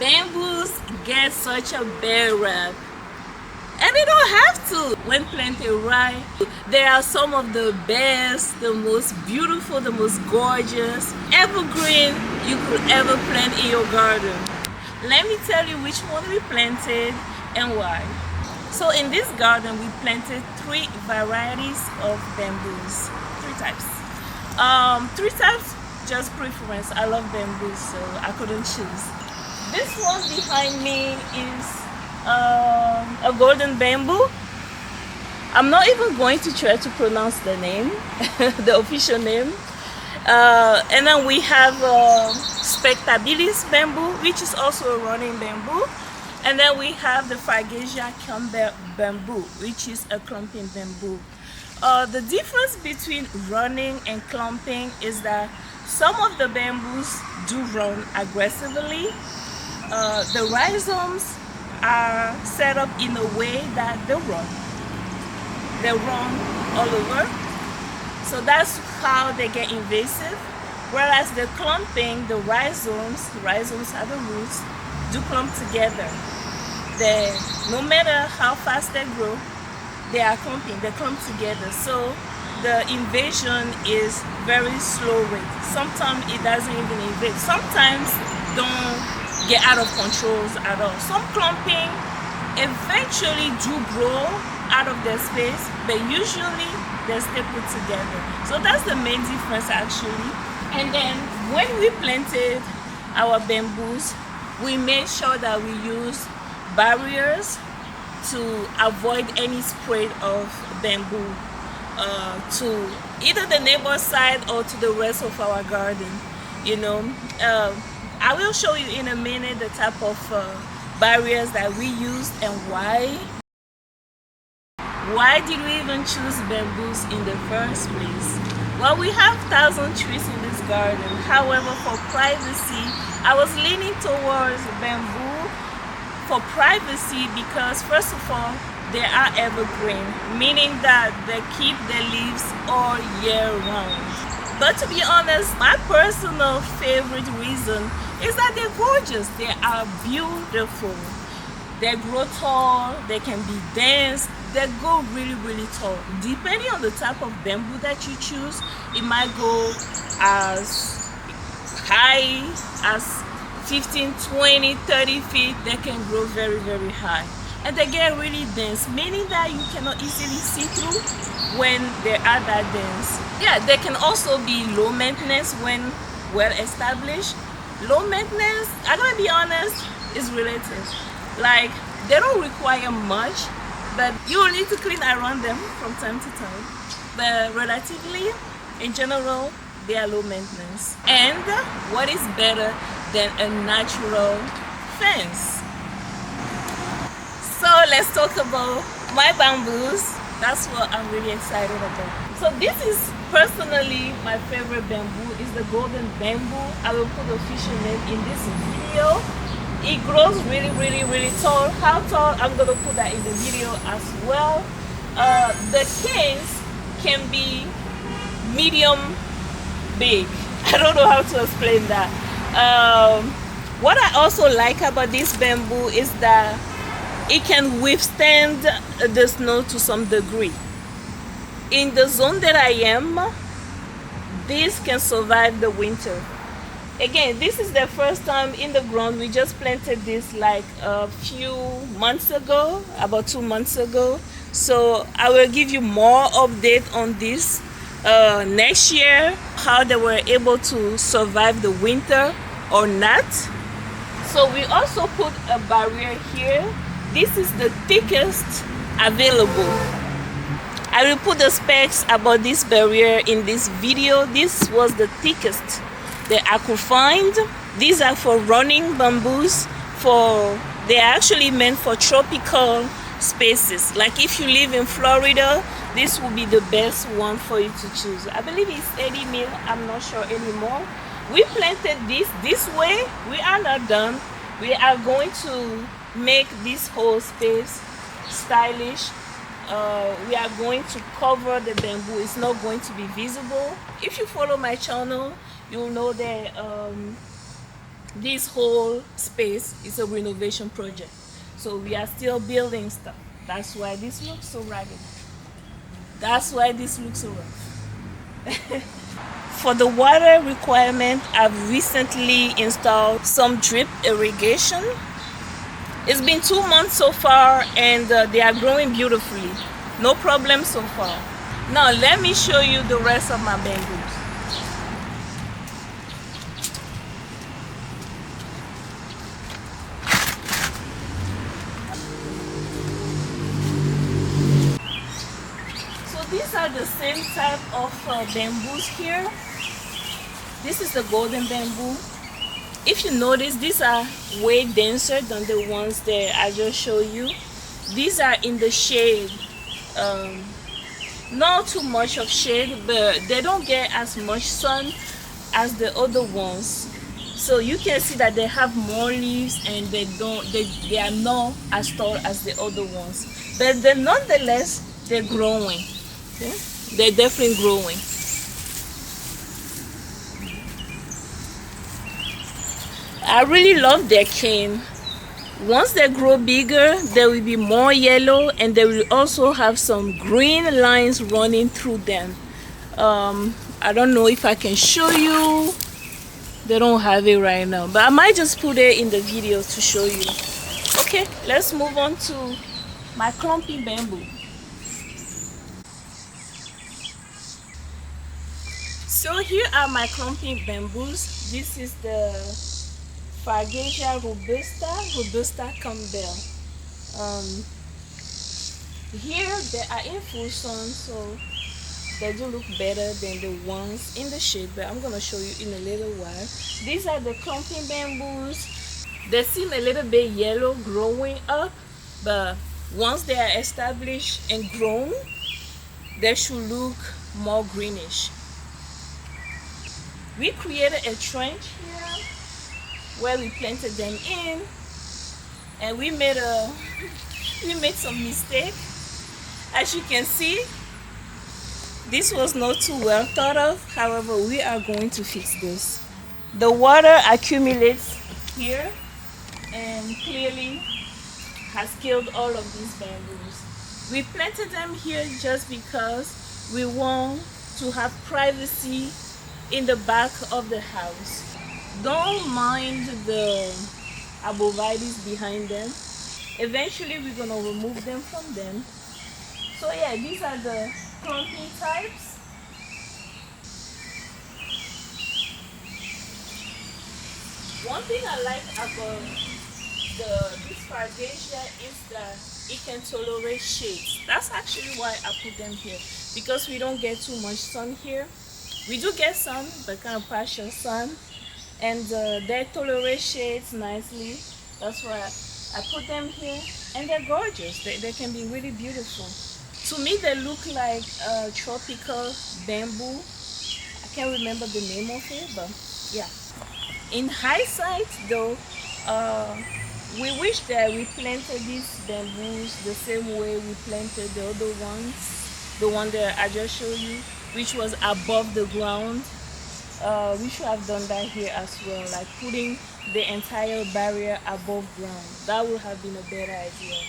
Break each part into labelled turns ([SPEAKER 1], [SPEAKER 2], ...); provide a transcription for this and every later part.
[SPEAKER 1] Bamboos get such a bad rap, and they don't have to. When planted right, they are some of the best, the most beautiful, the most gorgeous evergreen you could ever plant in your garden. Let me tell you which one we planted and why. So in this garden we planted 3 varieties of bamboos, 3 types. 3 types, just preference. I love bamboos, so I couldn't choose. This one behind me is a golden bamboo. I'm not even going to try to pronounce the name, the official name. And then we have Spectabilis bamboo, which is also a running bamboo. And then we have the Fargesia bamboo, which is a clumping bamboo. The difference between running and clumping is that some of the bamboos do run aggressively. The rhizomes are set up in a way that they run. They run all over. So that's how they get invasive. Whereas the clumping, the rhizomes are the roots, do clump together. No matter how fast they grow, they are clumping, they clump together. So the invasion is very slow rate. Sometimes it doesn't even invade. Sometimes don't get out of control at all. Some clumping eventually do grow out of their space, but usually they stay put together. So that's the main difference actually. And then when we planted our bamboos, we made sure that we use barriers to avoid any spread of bamboo to either the neighbor side or to the rest of our garden. You know, I will show you in a minute the type of barriers that we used and why. Why did we even choose bamboos in the first place? Well, we have 1,000 trees in this garden. However, for privacy, I was leaning towards bamboo for privacy because first of all, they are evergreen, meaning that they keep their leaves all year round. But to be honest, my personal favorite reason is that they're gorgeous. They are beautiful. They grow tall, they can be dense, they go really, really tall. Depending on the type of bamboo that you choose, it might go as high as 15, 20, 30 feet. They can grow very, very high. And they get really dense, meaning that you cannot easily see through when they are that dense. Yeah, they can also be low maintenance when well established. Low maintenance, I gotta be honest, is relative. Like, they don't require much, but you will need to clean around them from time to time. But relatively, in general, they are low maintenance. And what is better than a natural fence? So let's talk about my bamboos. That's what I'm really excited about. So this is personally my favorite bamboo, is the golden bamboo. I will put the official name in this video. It grows really, really, really tall. How tall? I'm gonna put that in the video as well. The canes can be medium big. I don't know how to explain that. What I also like about this bamboo is that it can withstand the snow to some degree. In the zone that I am, this can survive the winter. Again, this is the first time in the ground. We just planted this like a few months ago, about 2 months ago. So I will give you more update on this next year, how they were able to survive the winter or not. So we also put a barrier here. This is the thickest available. I will put the specs about this barrier in this video. This was the thickest that I could find. These are for running bamboos. They are actually meant for tropical spaces. Like if you live in Florida, this will be the best one for you to choose. I believe it's 80 mil, I'm not sure anymore. We planted this way. We are not done. We are going to make this whole space stylish. We are going to cover the bamboo. It's not going to be visible. If you follow my channel, you'll know that this whole space is a renovation project. So we are still building stuff. That's why this looks so ragged. That's why this looks so rough. For the water requirement, I've recently installed some drip irrigation. It's been 2 months so far, and they are growing beautifully. No problem so far. Now let me show you the rest of my bamboos. So these are the same type of bamboos here. This is the golden bamboo. If you notice, these are way denser than the ones that I just showed you. These are in the shade. Not too much of shade, but they don't get as much sun as the other ones. So you can see that they have more leaves, and they are not as tall as the other ones. But nonetheless, they're growing. Okay? They're definitely growing. I really love their cane. Once they grow bigger, they will be more yellow, and they will also have some green lines running through them. I don't know if I can show you. They don't have it right now, but I might just put it in the video to show you. Okay, let's move on to my clumping bamboo. So here are my clumping bamboos. This is the Varieties robusta Campbell. Here they are in full sun, so they do look better than the ones in the shade, but I'm gonna show you in a little while. These are the clumping bamboos. They seem a little bit yellow growing up, but once they are established and grown, they should look more greenish. We created a trench here where we planted them in, and we made some mistake. As you can see, this was not too well thought of. However, we are going to fix this. The water accumulates here and clearly has killed all of these bamboos. We planted them here just because we want to have privacy in the back of the house. Don't mind the arborvitaes behind them. Eventually we're gonna remove them from them. So yeah, these are the clumping types. One thing I like about this Varieties is that it can tolerate shade. That's actually why I put them here, because we don't get too much sun here. We do get sun, but kind of partial sun. And they tolerate shades nicely. That's why I put them here, and they're gorgeous. They can be really beautiful. To me, they look like tropical bamboo. I can't remember the name of it, but yeah. In hindsight, though, we wish that we planted these bamboos the same way we planted the other ones, the one that I just showed you, which was above the ground. We should have done that here as well, like putting the entire barrier above ground. That would have been a better idea.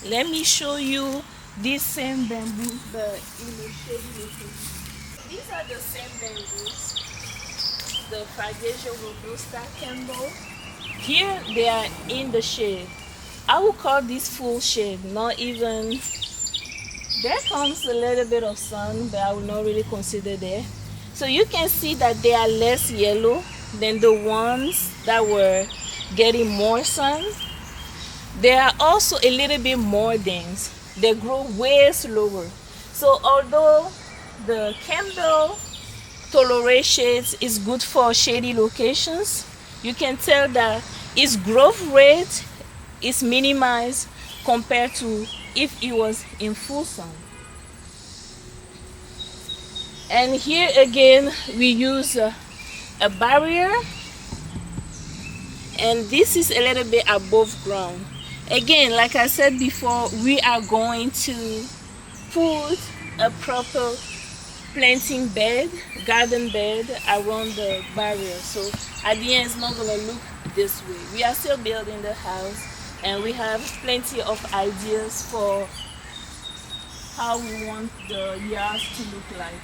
[SPEAKER 1] Let me show you these same bamboos, but in a shady location. These are the same bamboos, the Varieties robusta Campbell. Here they are in the shade. I would call this full shade, not even. There comes a little bit of sun, but I would not really consider that. So you can see that they are less yellow than the ones that were getting more sun. They are also a little bit more dense. They grow way slower. So although the Campbell tolerate shades is good for shady locations, you can tell that its growth rate is minimized compared to if it was in full sun. And here again we use a barrier, and this is a little bit above ground. Again, like I said before, we are going to put a proper planting bed, garden bed around the barrier. So at the end, it's not gonna look this way. We are still building the house, and we have plenty of ideas for how we want the yards to look like.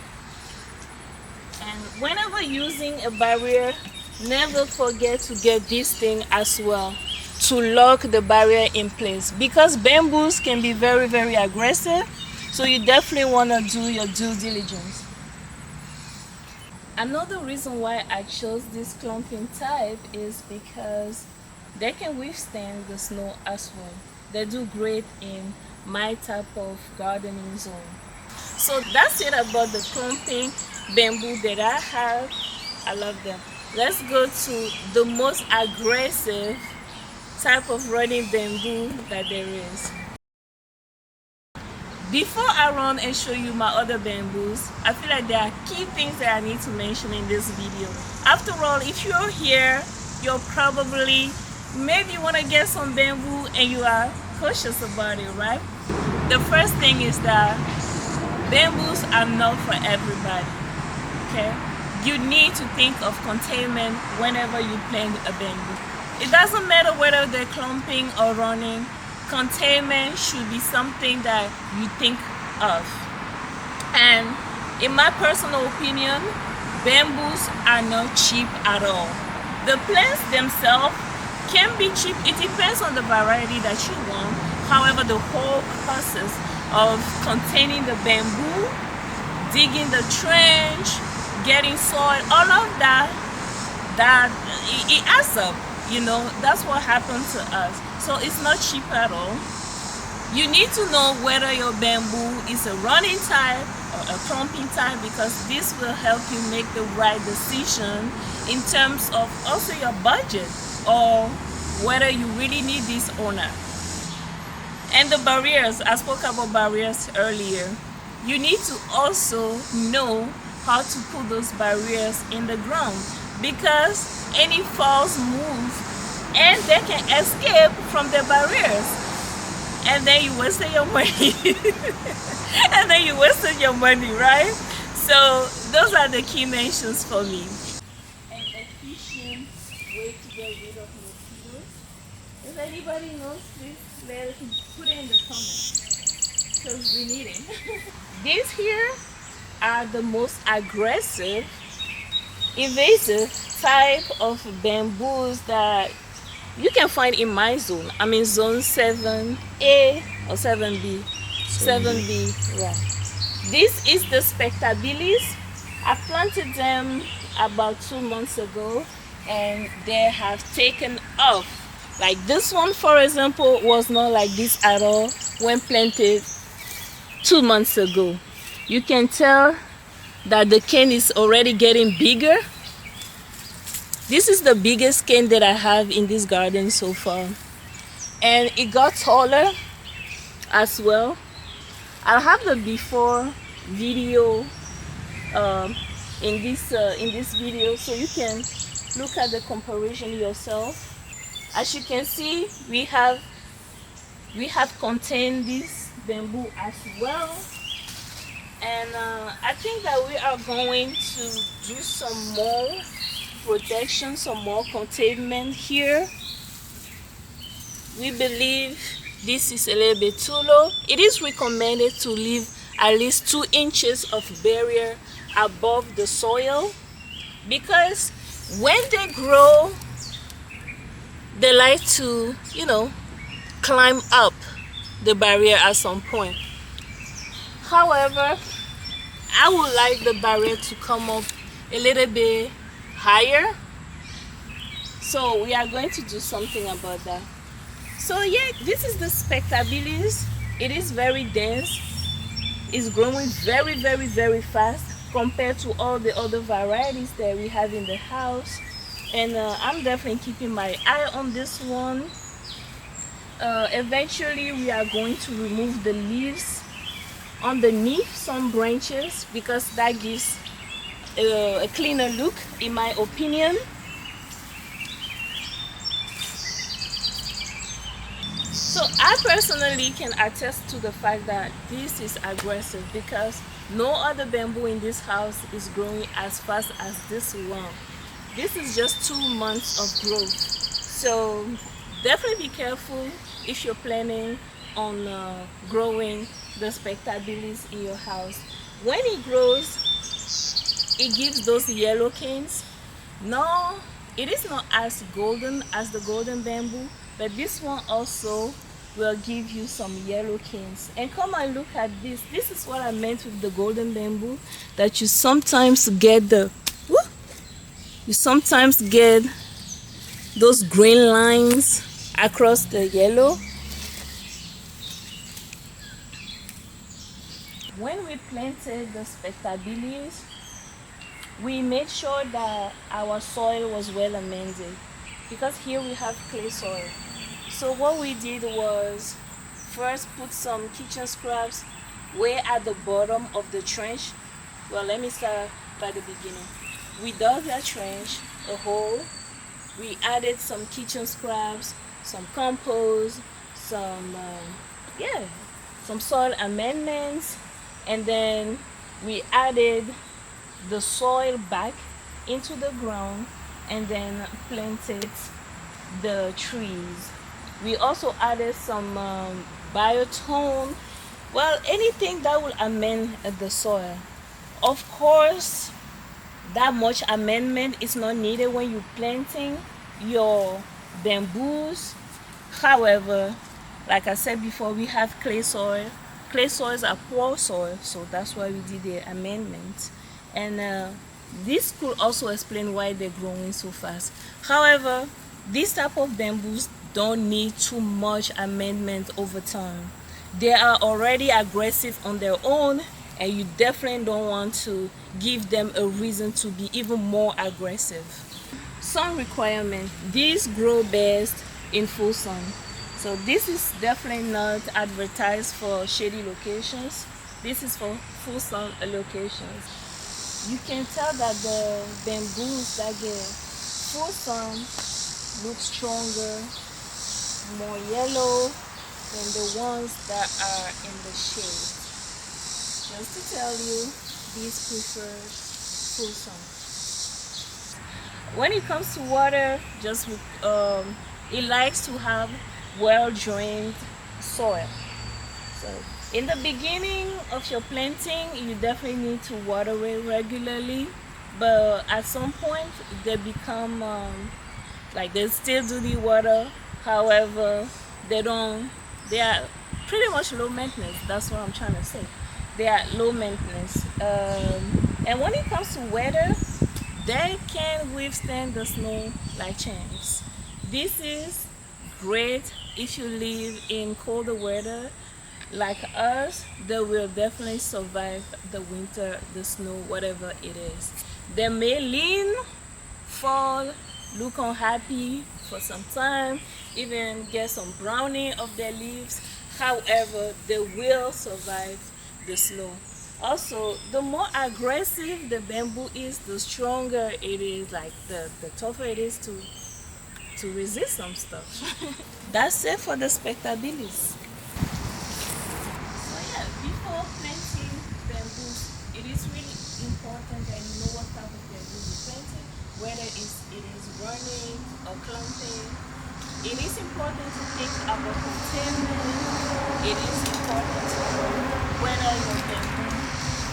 [SPEAKER 1] And whenever using a barrier, never forget to get this thing as well to lock the barrier in place, because bamboos can be very, very aggressive. So you definitely want to do your due diligence. Another reason why I chose this clumping type is because they can withstand the snow as well. They do great in my type of gardening zone. So that's it about the clumping bamboo that I have. I love them. Let's go to the most aggressive type of running bamboo that there is. Before I run and show you my other bamboos, I feel like there are key things that I need to mention in this video. After all, if you're here, you're probably, maybe you want to get some bamboo and you are cautious about it, right? The first thing is that bamboos are not for everybody, okay? You need to think of containment whenever you plant a bamboo. It doesn't matter whether they're clumping or running. Containment should be something that you think of. And in my personal opinion, bamboos are not cheap at all. The plants themselves can be cheap. It depends on the variety that you want. However, the whole process of containing the bamboo, digging the trench, getting soil, all of that it adds up. You know, that's what happened to us. So it's not cheap at all. You need to know whether your bamboo is a running type or a clumping type, because this will help you make the right decision in terms of also your budget, or whether you really need this or not. And the barriers, I spoke about barriers earlier. You need to also know how to put those barriers in the ground, because any false move and they can escape from the barriers, and then you wasted your money. And then you wasted your money, right? So those are the key mentions for me. An efficient way to get rid of mosquitoes. If anybody knows, please put it in the comments, because we need it. These here are the most aggressive, invasive type of bamboos that you can find in my zone. I'm in zone 7A or 7B. 7B, yeah. This is the Spectabilis. I planted them about 2 months ago, and they have taken off. Like this one, for example, was not like this at all when planted 2 months ago. You can tell that the cane is already getting bigger. This is the biggest cane that I have in this garden so far, and it got taller as well. I'll have the before video in this video, so you can look at the comparison yourself. As you can see, we have contained this bamboo as well, and I think that we are going to do some more protection, some more containment here. We believe this is a little bit too low. It is recommended to leave at least 2 inches of barrier above the soil, because when they grow, they like to, you know, climb up the barrier at some point. However, I would like the barrier to come up a little bit higher, so we are going to do something about that. So yeah, this is the Spectabilis. It is very dense. It's growing very, very, very fast compared to all the other varieties that we have in the house, and I'm definitely keeping my eye on this one. Eventually we are going to remove the leaves underneath some branches, because that gives a cleaner look, in my opinion. So I personally can attest to the fact that this is aggressive because no other bamboo in this house is growing as fast as this one. This is just 2 months of growth. So definitely be careful if you're planning on growing the Spectabilis in your house. When it grows, it gives those yellow canes. No, it is not as golden as the golden bamboo, but this one also will give you some yellow canes. And come and look at this. This is what I meant with the golden bamboo, that you sometimes get those green lines across the yellow. When we planted the Spectabilis, we made sure that our soil was well amended, because here we have clay soil. So what we did was first put some kitchen scraps way at the bottom of the trench. Well, let me start by the beginning. We dug that trench a hole. We added some kitchen scraps, some compost, some soil amendments, and then we added the soil back into the ground and then planted the trees. We also added some biotone, well, anything that will amend the soil. Of course, that much amendment is not needed when you're planting your bamboos. However, like I said before, we have clay soil. Clay soils are poor soil, so that's why we did the amendment. And this could also explain why they're growing so fast. However, this type of bamboos don't need too much amendment over time. They are already aggressive on their own, and you definitely don't want to give them a reason to be even more aggressive. Sun requirement. These grow best in full sun. So this is definitely not advertised for shady locations. This is for full sun locations. You can tell that the bamboos that get full sun look stronger, more yellow than the ones that are in the shade. Just to tell you, these prefer full sun. When it comes to water, it likes to have well-drained soil. So in the beginning of your planting, you definitely need to water it regularly, but at some point they become they still do the water. However, they are pretty much low maintenance. That's what I'm trying to say. They are low maintenance. And when it comes to weather, they can withstand the snow like champs. This is great if you live in colder weather like us. They will definitely survive the winter, the snow, whatever it is. They may lean, fall, look unhappy for some time, even get some browning of their leaves. However, they will survive the snow. Also, the more aggressive the bamboo is, the stronger it is, like the tougher it is to resist some stuff. That's it for the Spectabilis. So yeah, before planting bamboos, it is really important that you know what type of bamboo you're planting, whether it is burning or clumping. It is important to think about containment. It is important to know whether your bamboo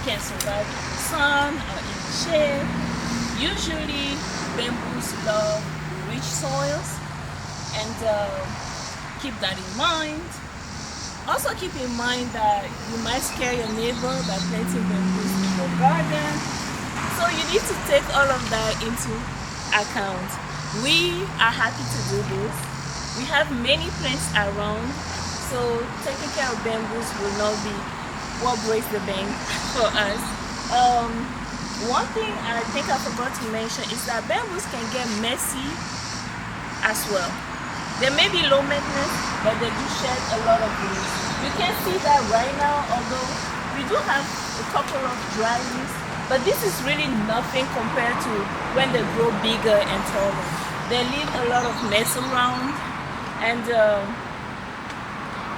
[SPEAKER 1] can survive in the sun or in the shade. Usually, bamboos love rich soils, and keep that in mind. Also keep in mind that you might scare your neighbor by planting bamboos in your garden. So you need to take all of that into account. We are happy to do this. We have many plants around, so taking care of bamboos will not be what breaks the bank for us. One thing I think I forgot to mention is that bamboos can get messy as well. They may be low maintenance, but they do shed a lot of leaves. You can see that right now, although we do have a couple of dry leaves, but this is really nothing compared to when they grow bigger and taller. They leave a lot of mess around, and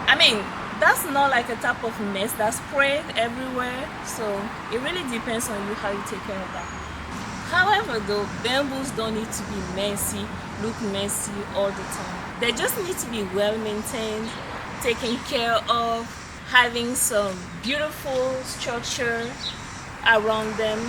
[SPEAKER 1] I mean, that's not like a type of mess that's spread everywhere, so it really depends on you how you take care of that. However though, bamboos don't need to be messy, look messy all the time. They just need to be well maintained, taken care of, having some beautiful structure around them.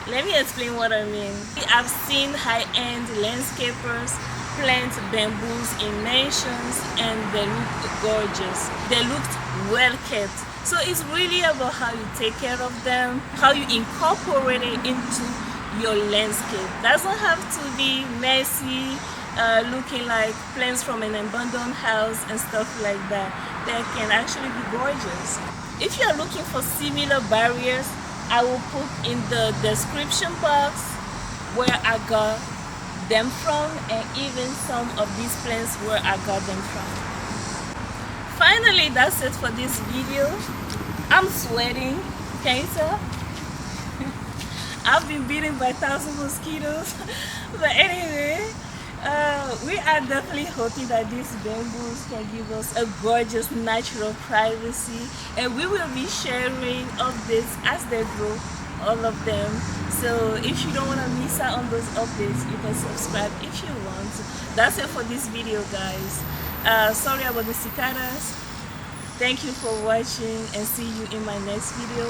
[SPEAKER 1] Let me explain what I mean. I've seen high-end landscapers plant bamboos in mansions and they look gorgeous. They looked well kept. So it's really about how you take care of them, how you incorporate it into your landscape. Doesn't have to be messy, looking like plants from an abandoned house and stuff like that. They can actually be gorgeous. If you're looking for similar barriers, I will put in the description box where I got them from, and even some of these plants where I got them from. Finally, that's it for this video. I'm sweating, can you tell? I've been bitten by 1,000 mosquitoes. But anyway, we are definitely hoping that these bamboos can give us a gorgeous natural privacy, and we will be sharing updates as they grow, all of them. So if you don't want to miss out on those updates, you can subscribe if you want. That's it for this video, guys. Sorry about the cicadas. Thank you for watching, and see you in my next video.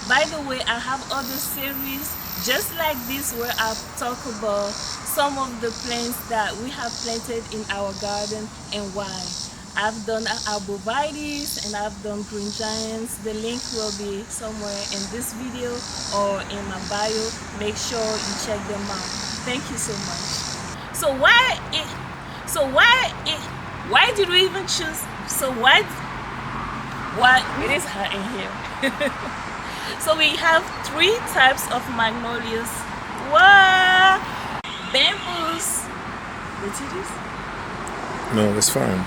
[SPEAKER 1] By the way, I have other series just like this where I talk about some of the plants that we have planted in our garden and why. I've done Varieties and I've done green giants. The link will be somewhere in this video or in my bio. Make sure you check them out. Thank you so much. So why did we even choose? So why it is hot in here. So we have 3 types of magnolias. What? Bamboos. Did you do this?
[SPEAKER 2] No, it's fine.